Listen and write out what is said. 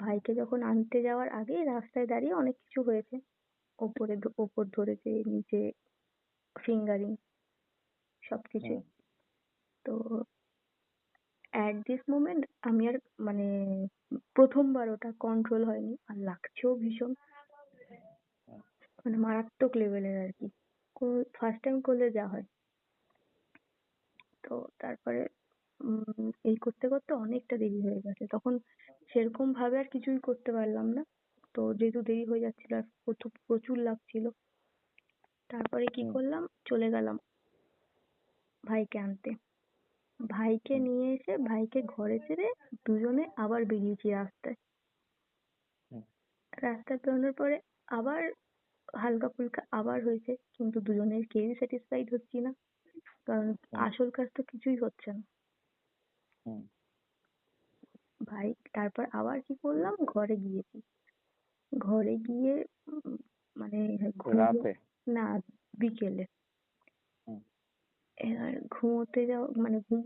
ভাইকে যখন আনতে যাওয়ার আগে রাস্তায় দাঁড়িয়ে অনেক কিছু হয়েছে। ওপর ধরেছে, নিচে ফিঙ্গারিং সবকিছুই। তো at this moment আমি আর মানে প্রথমবার ওটা কন্ট্রোল হয়নি, আর লাগছেও ভীষণ, মানে মারাত্মক লেভেলের আর কি। ফার্স্ট টাইম করলে যা হয়। তো তারপরে এই করতে করতে অনেকটা দেরি হয়ে গেছে, তখন সেরকম ভাবে আর কিছুই করতে পারলাম না। তো যেহেতু দেরি হয়ে যাচ্ছিল আর প্রচুর লাগছিল, তারপরে কি করলাম, চলে গেলাম ভাইকে আনতে। ভাইকে নিয়ে এসে ভাইকে ঘরে ছেড়ে দুজনে আবার বেরিয়েছি রাস্তায়। রাস্তায় বেরোনোর পরে আবার হালকা ফুলকা আবার হয়েছে, কিন্তু দুজনের কেউই স্যাটিসফাইড হচ্ছি না, কারণ আসল কাজ তো কিছুই হচ্ছে না। ভাই তারপর আবার কি করলাম, ঘরে গিয়েছি। ঘরে গিয়ে মানে রাতে? না, বিকেলে। এবার ঘুমোতে যাও মানে ঘুম